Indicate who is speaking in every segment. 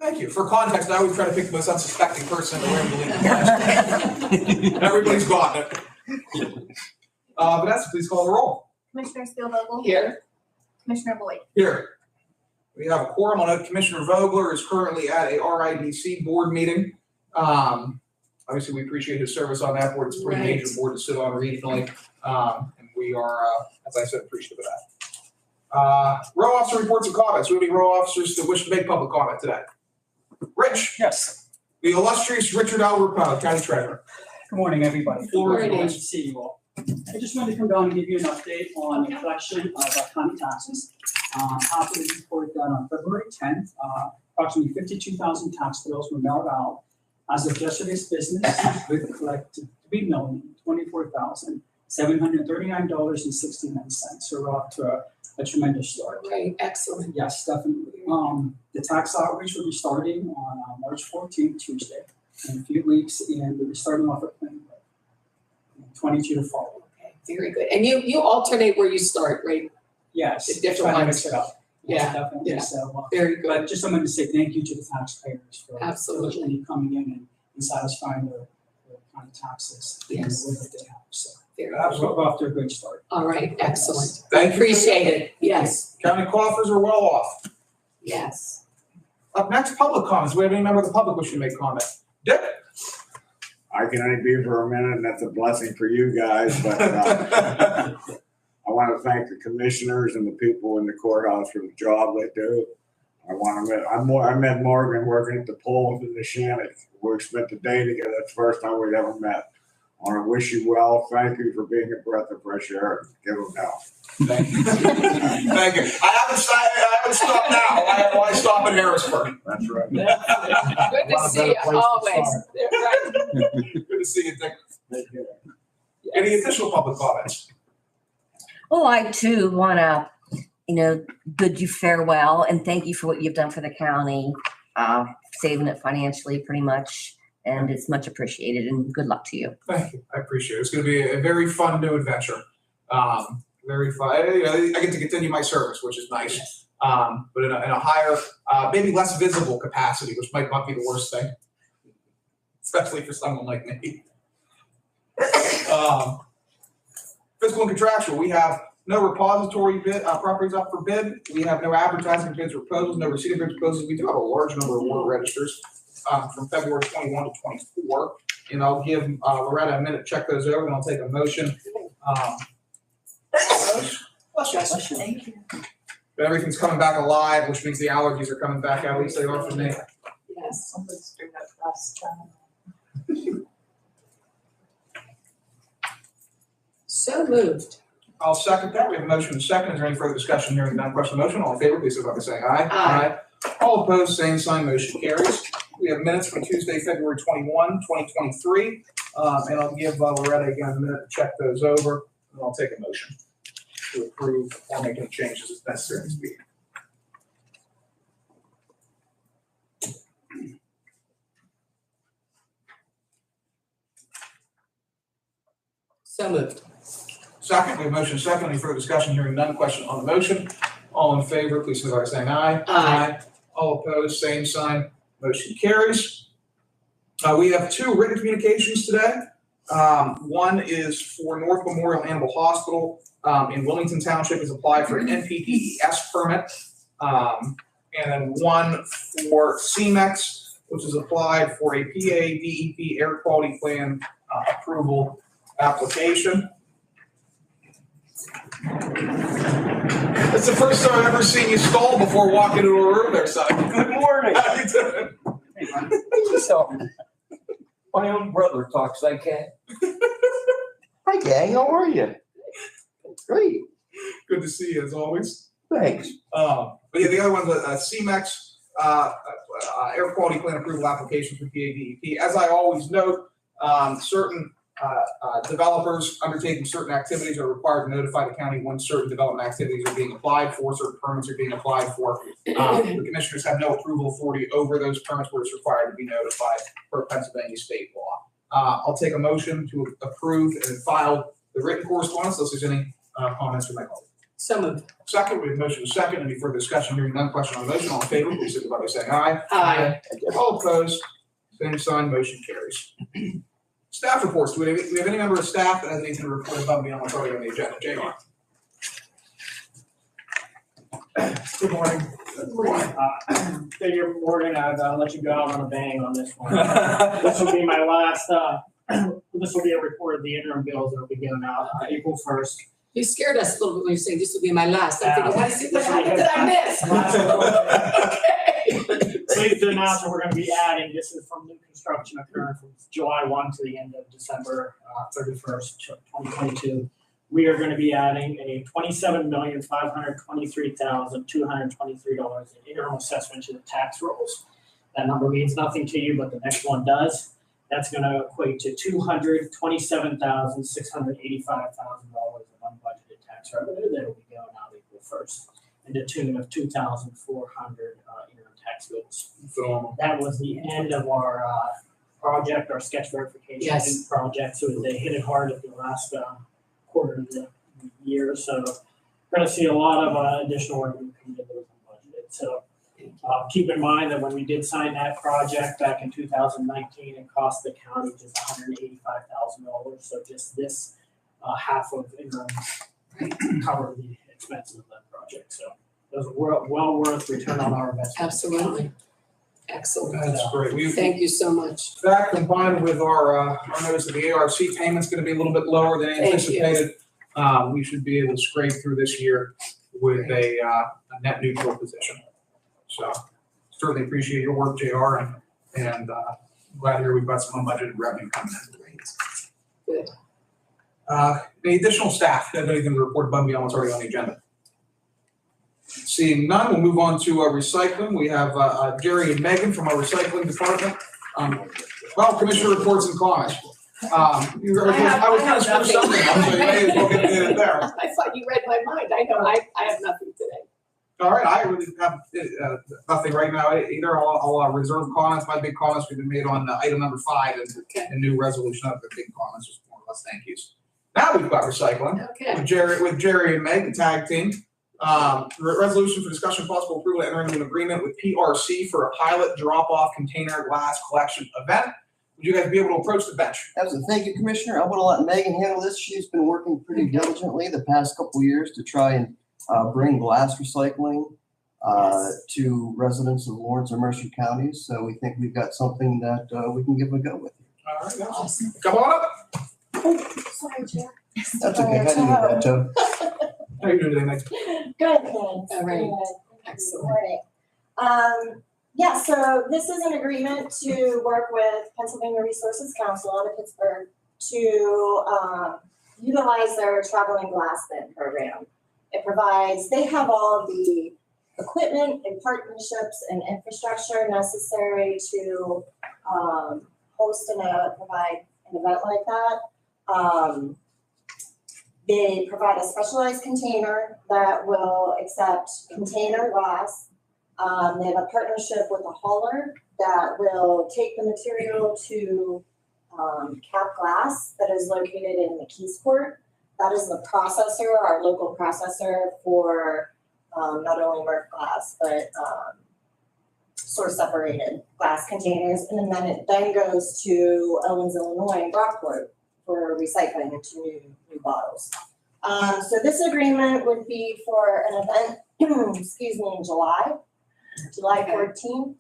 Speaker 1: Thank you. For context, I always try to pick the most unsuspecting person in the room to lead the class. Everybody's gotten it. Vanessa, please call the roll.
Speaker 2: Commissioner Steelvogel?
Speaker 3: Here.
Speaker 2: Commissioner Boyd?
Speaker 1: Here. We have a quorum. I know Commissioner Vogler is currently at a RIDC board meeting. Obviously, we appreciate his service on that board. It's a pretty major board to sit on regionally. And we are, as I said, appreciative of that. Row officer reports and comments. Do we have any row officers that wish to make public comment today? Rich?
Speaker 4: Yes.
Speaker 1: The illustrious Richard Albert Powell, County Treasurer.
Speaker 4: Good morning, everybody.
Speaker 1: Floor is
Speaker 4: Nice to see you all. I just wanted to come down and give you an update on the collection of our county taxes. After the report done on February 10th, approximately 52,000 tax bills were mailed out. As of yesterday's business, we've collected $3,024,739.69. So we're off to a tremendous start.
Speaker 3: Right, excellent.
Speaker 4: Yes, definitely. The tax outreach will be starting on March 14th, Tuesday, in a few weeks, and we'll be starting off at Plainwood, 22 to follow.
Speaker 3: Okay, very good. And you alternate where you start, right?
Speaker 4: Yes,
Speaker 3: The different
Speaker 4: try to
Speaker 3: ones.
Speaker 4: mix it up.
Speaker 3: Yeah,
Speaker 4: Definitely.
Speaker 3: yeah.
Speaker 4: So,
Speaker 3: Very good.
Speaker 4: but just wanted to say thank you to the taxpayers for
Speaker 3: Absolutely.
Speaker 4: diligently coming in and satisfying their county taxes.
Speaker 3: Yes.
Speaker 4: And what they have. So
Speaker 3: Very
Speaker 4: we're
Speaker 3: good.
Speaker 4: off to a good start.
Speaker 3: All right, excellent.
Speaker 1: Thank you.
Speaker 3: Appreciate it. Yes,
Speaker 1: County coffers are well off.
Speaker 3: yes.
Speaker 1: Up next, public comments. Do we have any member of the public wishing to make comment? Dick?
Speaker 5: I can only be for a minute, and that's a blessing for you guys, but I want to thank the commissioners and the people in the courthouse for the job they do. I met Morgan working at the polls in the Shannon. We spent the day together. That's the first time we'd ever met. I want to wish you well. Thank you for being a breath of fresh air. Give them now.
Speaker 1: Thank you. Thank you. I haven't stopped now. I stop in Harrisburg.
Speaker 5: That's right.
Speaker 3: Good to see you always. Right.
Speaker 1: Good to see you, Dick.
Speaker 5: Take care.
Speaker 1: Any additional public comments?
Speaker 6: Well, I too want to, bid you farewell and thank you for what you've done for the county, saving it financially pretty much. And it's much appreciated and good luck to you.
Speaker 1: Thank you. I appreciate it. It's going to be a very fun new adventure. Very fun. I get to continue my service, which is nice. But in a higher, maybe less visible capacity, which might not be the worst thing, especially for someone like me. Fiscal and contractual. We have no repository bid properties up for bid. We have no advertising bids or proposals, no receiving bids or proposals. We do have a large number of warrant registers from February 21 to 24. And I'll give Loretta a minute to check those over, and I'll take a motion.
Speaker 2: Thank you.
Speaker 1: But everything's coming back alive, which means the allergies are coming back. At least they are for me.
Speaker 3: Yes. So moved.
Speaker 1: I'll second that. We have a motion and a second. Is there any further discussion? Hearing none, question on the motion. All in favor, please signify by saying aye.
Speaker 3: Aye.
Speaker 1: All opposed, same sign. Motion carries. We have minutes from Tuesday, February 21, 2023. And I'll give Loretta again a minute to check those over, and I'll take a motion to approve or make any changes as necessary in this meeting.
Speaker 3: So moved.
Speaker 1: Second, we have motion and second. Any further discussion? Hearing none, question on the motion. All in favor, please signify by saying aye.
Speaker 3: Aye.
Speaker 1: All opposed, same sign. Motion carries. We have two written communications today. One is for North Memorial Animal Hospital in Wilmington Township has applied for an NPDES permit. And then one for CMEX, which has applied for a PA/DEP air quality plan approval application. It's the first time I've ever seen you stall before walking into a room there, son.
Speaker 7: Good morning.
Speaker 1: How you doing?
Speaker 7: So, my own brother talks like that. Hi, gang. How are you? Great.
Speaker 1: Good to see you as always.
Speaker 7: Thanks.
Speaker 1: But yeah, the other one's a CMEX air quality plan approval application for PA/DEP. As I always note, certain developers undertaking certain activities are required to notify the county when certain development activities are being applied for, certain permits are being applied for. The commissioners have no approval authority over those permits where it's required to be notified per Pennsylvania state law. I'll take a motion to approve and file the written correspondence unless there's any comments from my colleague.
Speaker 3: So moved.
Speaker 1: Second, we have motion and second. Any further discussion? Hearing none, question on the motion. All in favor, please signify by saying aye.
Speaker 3: Aye.
Speaker 1: All opposed, same sign, motion carries. Staff reports. Do we have any member of staff that has anything to report above and beyond what's already on the agenda? JR. Good morning.
Speaker 8: Figure Morgan, I'd let you go out on a bang on this one. This will be my last, this will be a report of the interim bills that will be given out April 1st.
Speaker 3: You scared us a little bit when you say this will be my last. I figured, what
Speaker 8: This will be
Speaker 3: happened did I miss?
Speaker 8: Pleased to announce that we're going to be adding, this is from new construction occurring from July 1 to the end of December 31st, 2022. We are going to be adding a $27,523,223 in interim assessment to the tax rolls. That number means nothing to you, but the next one does. That's going to equate to $227,685,000 of unbudgeted tax revenue that will be going out April 1st, and the tune of 2,400 interim tax bills.
Speaker 1: Phenomenal.
Speaker 8: That was the end of our project, our sketch verification
Speaker 3: Yes.
Speaker 8: project. So they hit it hard at the last quarter of the year. So we're going to see a lot of additional revenue coming in that was unbudgeted. So keep in mind that when we did sign that project back in 2019, it cost the county just $185,000. So just this half of interim covered the expenses of that project. So it was well worth return on our investment.
Speaker 3: Absolutely. Excellent.
Speaker 1: That's great.
Speaker 3: Thank you so much.
Speaker 1: That combined with our notice that the ARC payment's gonna be a little bit lower than
Speaker 3: Thank you.
Speaker 1: anticipated. We should be able to scrape through this year with a net neutral position. So certainly appreciate your work, JR, and glad to hear we've got some unbudgeted revenue coming in.
Speaker 3: Good.
Speaker 1: Any additional staff that have anything to report above and beyond what's already on the agenda? Seeing none, we'll move on to recycling. We have Jerry and Megan from our recycling department. Well, commissioner reports and comments. I was kind of screwed something up, so you may as well get it there.
Speaker 3: I thought you read my mind. I know, I have nothing today.
Speaker 1: All right, I really have nothing right now either. I'll reserve comments. My big comments have been made on item number 5 and the new resolution of the big comments, just more or less thank yous. Now we've got recycling.
Speaker 3: Okay.
Speaker 1: With Jerry and Meg, the tag team. Resolution for discussion and possible approval to enter into an agreement with PRC for a pilot drop-off container glass collection event. Would you guys be able to approach the bench?
Speaker 9: Absolutely. Thank you, Commissioner. I want to let Megan handle this. She's been working pretty diligently the past couple of years to try and bring glass recycling to residents of Lawrence and Mercer counties. So we think we've got something that we can give a go with.
Speaker 1: All right,
Speaker 3: Awesome.
Speaker 1: come on up.
Speaker 2: Sorry, Chair.
Speaker 9: That's okay. How do you do that, Joe?
Speaker 1: How are you doing today, Meg?
Speaker 2: Good, thanks.
Speaker 3: All right.
Speaker 2: Good
Speaker 3: Excellent.
Speaker 2: morning. Yeah, so this is an agreement to work with Pennsylvania Resources Council out of Pittsburgh to utilize their traveling glass bin program. It provides, they have all of the equipment and partnerships and infrastructure necessary to host and provide an event like that. They provide a specialized container that will accept container glass. They have a partnership with a hauler that will take the material to Cap Glass that is located in McKeesport. That is the processor, our local processor for not only Merck glass, but source separated glass containers. And then it then goes to Owens, Illinois and Brockport for recycling into new bottles. So this agreement would be for an event, excuse me, in July 14th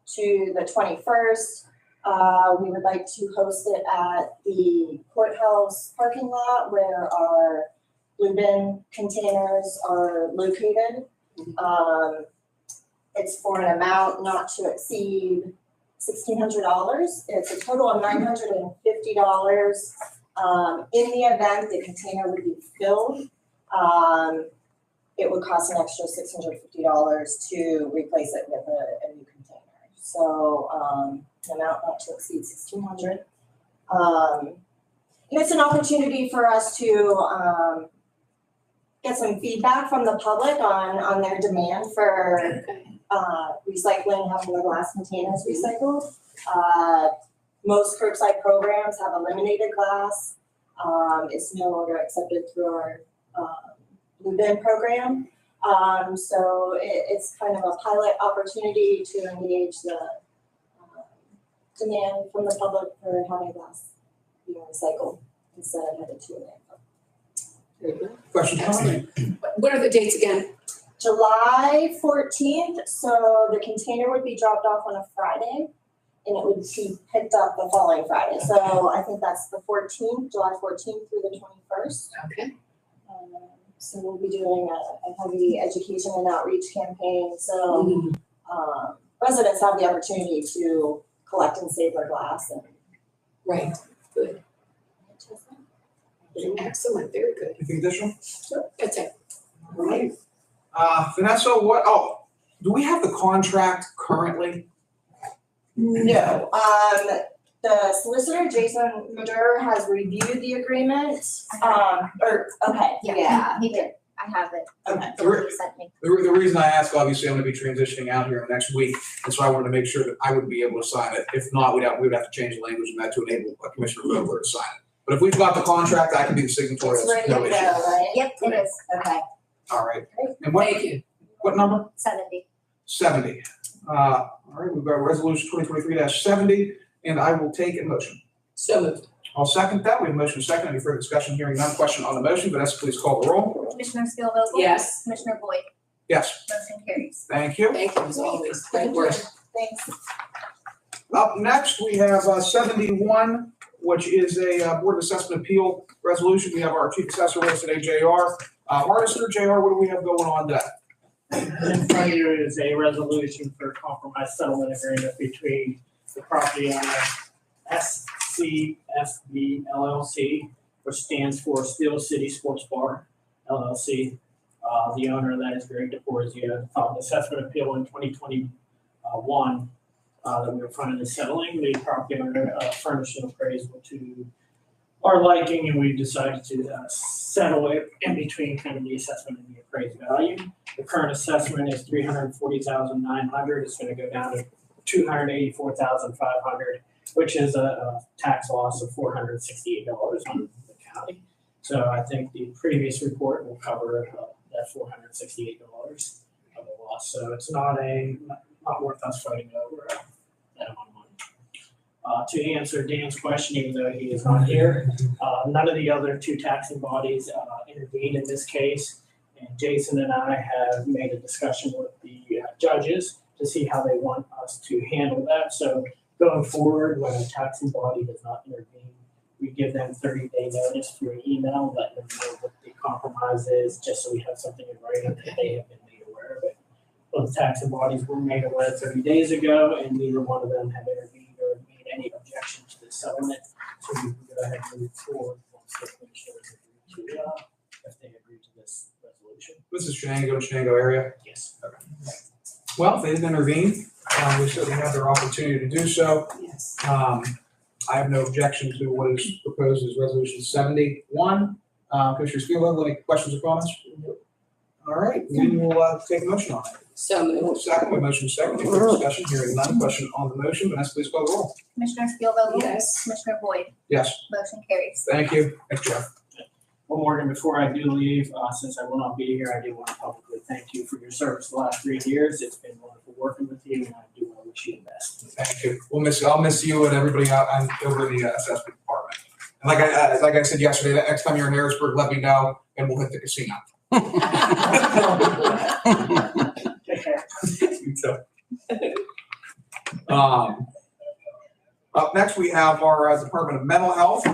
Speaker 2: to the 21st. We would like to host it at the courthouse parking lot where our blue bin containers are located. It's for an amount not to exceed $1,600. It's a total of $950. In the event the container would be filled, it would cost an extra $650 to replace it with a new container. So an amount not to exceed $1,600. And it's an opportunity for us to get some feedback from the public on their demand for recycling, having the glass containers recycled. Most curbside programs have eliminated glass. It's no longer accepted through our move-in program. So it's kind of a pilot opportunity to engage the demand from the public for having glass being recycled instead of headed to a landfill.
Speaker 1: Questions, comments?
Speaker 3: What are the dates again?
Speaker 2: July 14th, so the container would be dropped off on a Friday and it would be picked up the following Friday. So I think that's the 14th, July 14th through the 21st.
Speaker 3: Okay.
Speaker 2: So we'll be doing a heavy education and outreach campaign. So residents have the opportunity to collect and save their glass. And
Speaker 3: Right. Good. Excellent. Very good.
Speaker 1: Anything additional?
Speaker 3: That's it.
Speaker 1: All right. Vanessa, do we have the contract currently?
Speaker 2: no, the solicitor, Jason Madur, has reviewed the agreement. Yeah.
Speaker 10: He did. I have it.
Speaker 2: Okay.
Speaker 10: The one he sent me.
Speaker 1: The reason I ask, obviously, I'm gonna be transitioning out here next week, and so I wanted to make sure that I would be able to sign it. If not, we would have to change the language in that to enable a Commissioner Vogler to sign it. But if we've got the contract, I can be the signatory.
Speaker 2: It's ready to
Speaker 1: No
Speaker 2: go,
Speaker 1: issue.
Speaker 2: right?
Speaker 10: Yep, it is.
Speaker 2: Okay.
Speaker 1: All right.
Speaker 2: Great.
Speaker 1: And
Speaker 3: Thank you.
Speaker 1: what number?
Speaker 10: 70.
Speaker 1: 70. All right, we've got resolution 2023-70, and I will take a motion.
Speaker 3: So moved.
Speaker 1: I'll second that. We have a motion second. Any further discussion? Hearing none. Question on the motion. Vanessa, please call the roll.
Speaker 10: Commissioner Spielvogel?
Speaker 3: Yes.
Speaker 10: Commissioner Boyd?
Speaker 1: Yes.
Speaker 10: Motion carries.
Speaker 1: Thank you.
Speaker 3: Thank you as always. Great work.
Speaker 2: Thanks.
Speaker 1: Up next, we have 71, which is a Board of Assessment Appeal resolution. We have our Chief Assessor with us today, JR. Artister, JR, what do we have going on today?
Speaker 8: In front of you is a resolution for compromise settlement agreement between the property owner SCSB LLC, which stands for Steel City Sports Bar LLC. The owner of that is Greg DePorzio, filed an assessment appeal in 2021 that we were finally settling. The property owner furnished an appraisal to our liking, and we decided to settle it in between kind of the assessment and the appraised value. The current assessment is $340,900. It's going to go down to $284,500, which is a tax loss of $468 on the county. So I think the previous report will cover that $468 of the loss. So it's not worth us fighting over that amount of money. To answer Dan's question, even though he is not here, none of the other two taxing bodies intervened in this case. And Jason and I have made a discussion with the judges to see how they want us to handle that. So going forward, when a taxing body does not intervene, we give them 30-day notice through an email, let them know what the compromise is, just so we have something in writing that they have been made aware of it. Both taxing bodies were made aware 30 days ago, and neither one of them have intervened or made any objection to the settlement. So we can go ahead and move forward once the commissioners agree to, if they agree to this resolution.
Speaker 1: This is Shenango area.
Speaker 8: Yes.
Speaker 1: Well, if they didn't intervene, we certainly have their opportunity to do so.
Speaker 3: Yes.
Speaker 1: I have no objection to what is proposed as resolution 71. Commissioner Spielvogel, any questions or comments? All right, we will take a motion on it.
Speaker 3: So moved.
Speaker 1: Second, with motion second, any further discussion? Hearing none. Question on the motion. Vanessa, please call the roll.
Speaker 10: Commissioner Spielvogel?
Speaker 3: Yes.
Speaker 10: Commissioner Boyd?
Speaker 1: Yes.
Speaker 10: Motion carries.
Speaker 1: Thank you. Thanks, Jeff.
Speaker 8: Well, Morgan, before I do leave, since I will not be here, I do want to publicly thank you for your service the last 3 years. It's been wonderful working with you, and I do want to wish you the best.
Speaker 1: Thank you. We'll miss you. I'll miss you and everybody out over in the assessment department. And like I said yesterday, the next time you're in Harrisburg, let me know and we'll hit the casino.
Speaker 8: Take care.
Speaker 1: Up next, we have our Department of Mental Health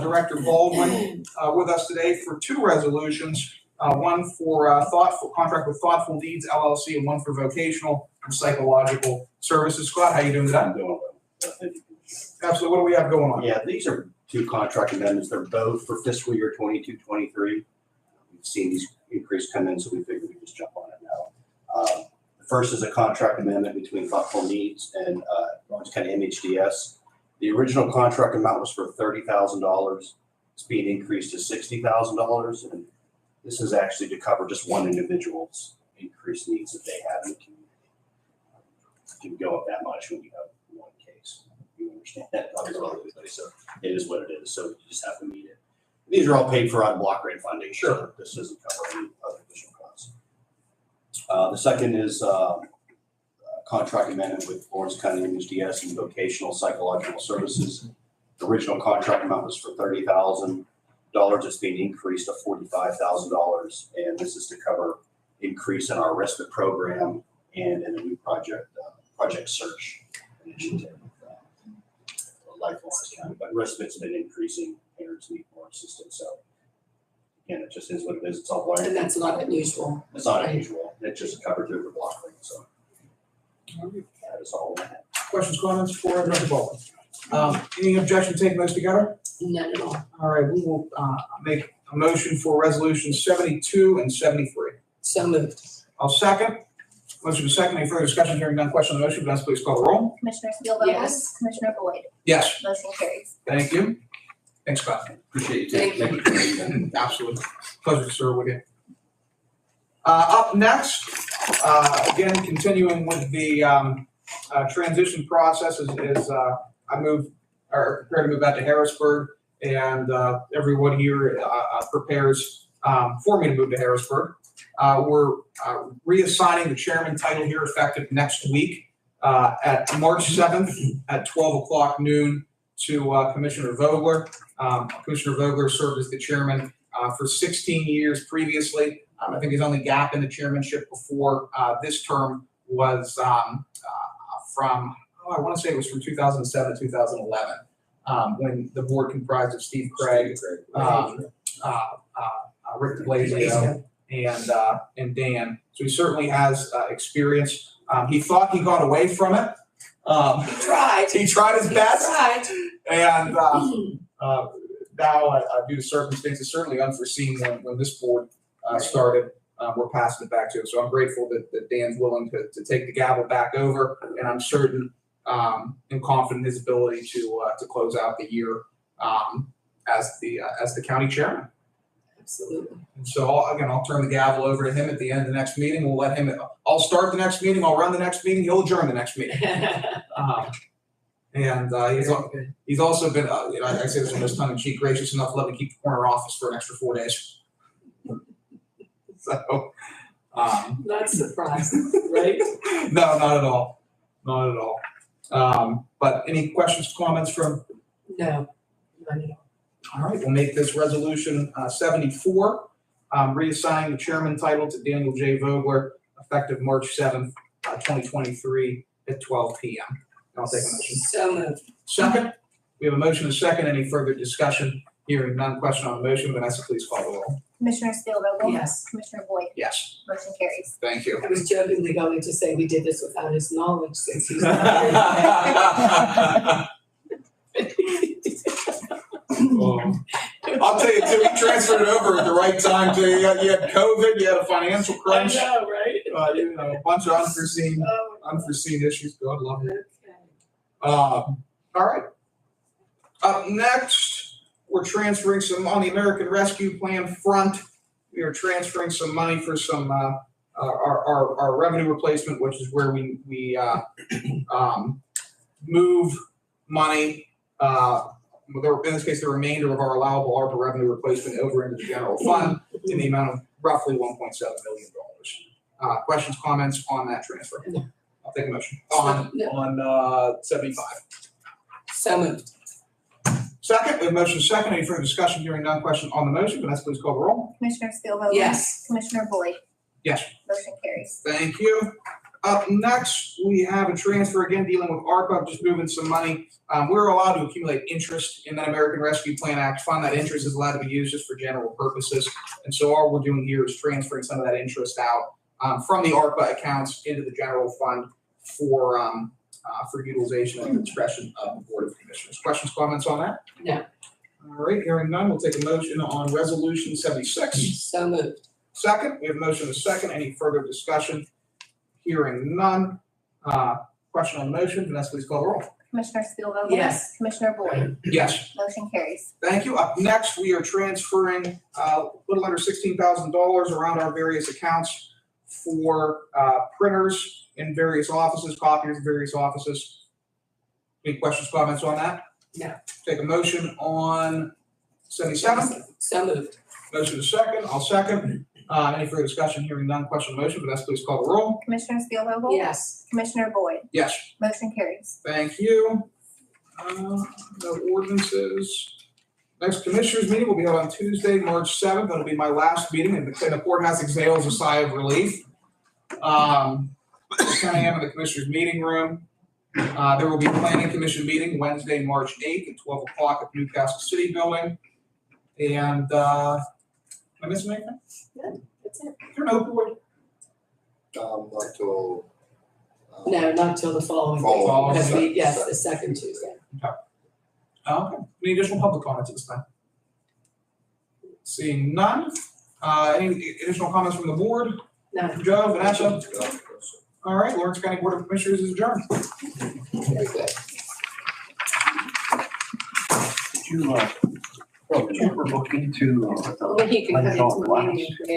Speaker 1: Director Baldwin with us today for two resolutions. One for contract with Thoughtful Needs LLC, and one for vocational and psychological services. Scott, how you doing today?
Speaker 11: I'm doing well.
Speaker 1: Absolutely. What do we have going on?
Speaker 11: Yeah, these are two contract amendments. They're both for fiscal year 22-23. We've seen these increases come in, so we figured we'd just jump on it now. The first is a contract amendment between Thoughtful Needs and Orange County MHDS. The original contract amount was for $30,000. It's being increased to $60,000, and this is actually to cover just one individual's increased needs that they have in the community. It can go up that much when you have one case. You understand that? Not everybody, so it is what it is. So you just have to meet it. These are all paid for out of block grant funding. Sure. This doesn't cover any other additional costs. The second is contract amendment with Lawrence County MHDS and Vocational Psychological Services. The original contract amount was for $30,000. It's being increased to $45,000, and this is to cover increase in our respite program and in a new project search initiative. Like Lawrence County, but respite's been increasing, parents need more assistance, so again, it just is what it is. It's all
Speaker 3: And that's not unusual.
Speaker 11: It's not unusual. It's just covered through the block grant, so. That is all I have.
Speaker 1: Questions, comments for Director Baldwin? Any objection to taking those together?
Speaker 3: None at all.
Speaker 1: All right, we will make a motion for resolution 72 and 73.
Speaker 3: So moved.
Speaker 1: I'll second. Motion is second. Any further discussion? Hearing none. Question on the motion. Vanessa, please call the roll.
Speaker 10: Commissioner Spielvogel?
Speaker 3: Yes.
Speaker 10: Commissioner Boyd?
Speaker 1: Yes.
Speaker 10: Motion carries.
Speaker 1: Thank you. Thanks, Scott.
Speaker 11: Appreciate you
Speaker 3: Thank
Speaker 11: taking it.
Speaker 1: Absolutely. Pleasure to serve with you. Up next, again, continuing with the transition process is I prepare to move back to Harrisburg, and everyone here prepares for me to move to Harrisburg. We're reassigning the chairman title here effective next week at March 7th at 12 o'clock noon to Commissioner Vogler. Commissioner Vogler served as the chairman for 16 years previously. I think his only gap in the chairmanship before this term was from, I want to say it was from 2007 to 2011, when the board comprised of Steve Craig, Rick Blasio, and Dan. So he certainly has experience. He thought he got away from it.
Speaker 3: He tried.
Speaker 1: He tried his best. And
Speaker 3: Tried.
Speaker 1: now, due to circumstances certainly unforeseen when this board started, we're passing it back to him. So I'm grateful that Dan's willing to take the gavel back over, and I'm certain and confident in his ability to close out the year as the county chairman.
Speaker 3: Absolutely.
Speaker 1: And so I'll turn the gavel over to him at the end of the next meeting. We'll let him. I'll start the next meeting. I'll run the next meeting. He'll adjourn the next meeting. He's also been, I say this in this tongue in cheek, gracious enough to let me keep the corner office for an extra 4 days. So,
Speaker 3: Not surprised, right?
Speaker 1: no, not at all. Not at all. But any questions, comments from?
Speaker 3: No, none at all.
Speaker 1: All right, we'll make this resolution 74, reassigning the chairman title to Daniel J. Vogler, effective March 7th, 2023 at 12 p.m. I'll take a motion.
Speaker 3: So moved.
Speaker 1: Second, we have a motion and a second. Any further discussion? Hearing none. Question on the motion. Vanessa, please call the roll.
Speaker 10: Commissioner Spielvogel?
Speaker 3: Yes.
Speaker 10: Commissioner Boyd?
Speaker 1: Yes.
Speaker 10: Motion carries.
Speaker 1: Thank you.
Speaker 3: I was jokingly going to say we did this without his knowledge since he's not
Speaker 1: I'll tell you too, he transferred it over at the right time too. You had COVID, you had a financial crunch,
Speaker 3: I know, right?
Speaker 1: a bunch of unforeseen issues. God love you.
Speaker 3: Okay.
Speaker 1: All right. Up next, we're transferring some on the American Rescue Plan front. We are transferring some money for some our revenue replacement, which is where we move money. In this case, the remainder of our allowable ARPA revenue replacement over into the general fund in the amount of roughly $1.7 million. Questions, comments on that transfer?
Speaker 3: No.
Speaker 1: I'll take a motion on 75.
Speaker 3: So moved.
Speaker 1: Second, we have motion second. Any further discussion? Hearing none. Question on the motion. Vanessa, please call the roll.
Speaker 10: Commissioner Spielvogel?
Speaker 3: Yes.
Speaker 10: Commissioner Boyd?
Speaker 1: Yes.
Speaker 10: Motion carries.
Speaker 1: Thank you. Up next, we have a transfer again dealing with ARPA, just moving some money. We're allowed to accumulate interest in that American Rescue Plan Act fund. That interest is allowed to be used just for general purposes. And so all we're doing here is transferring some of that interest out from the ARPA accounts into the general fund for utilization at the discretion of the Board of Commissioners. Questions, comments on that?
Speaker 3: No.
Speaker 1: All right, hearing none, we'll take a motion on resolution 76.
Speaker 3: So moved.
Speaker 1: Second, we have a motion and a second. Any further discussion? Hearing none. Question on the motion. Vanessa, please call the roll.
Speaker 10: Commissioner Spielvogel?
Speaker 3: Yes.
Speaker 10: Commissioner Boyd?
Speaker 1: Yes.
Speaker 10: Motion carries.
Speaker 1: Thank you. Up next, we are transferring a little under $16,000 around our various accounts for printers in various offices, copiers in various offices. Any questions, comments on that?
Speaker 3: No.
Speaker 1: Take a motion on Cindy, second.
Speaker 3: So moved.
Speaker 1: Motion is second. I'll second. Any further discussion? Hearing none. Question on the motion. Vanessa, please call the roll.
Speaker 10: Commissioner Spielvogel?
Speaker 3: Yes.
Speaker 10: Commissioner Boyd?
Speaker 1: Yes.
Speaker 10: Motion carries.
Speaker 1: Thank you. No ordinances. Next commissioners meeting will be held on Tuesday, March 7th. That'll be my last meeting, and the courthouse exhales a sigh of relief. 10 a.m. in the commissioners meeting room. There will be a planning commission meeting Wednesday, March 8th at 12 o'clock at the Newcastle City Building. And, am I missing anything?
Speaker 3: That's it.
Speaker 1: Is there no board?
Speaker 7: Not till.
Speaker 3: No, not till the following week.
Speaker 1: Following
Speaker 3: Because we,
Speaker 7: week.
Speaker 3: yes, the second Tuesday.
Speaker 1: Okay. Any additional public comments at this time? Seeing none. Any additional comments from the board?
Speaker 3: No.
Speaker 1: Joe, Vanessa? All right, Lawrence County Board of Commissioners is adjourned.
Speaker 7: Did you ever look into?
Speaker 3: Well, he can come into a meeting and create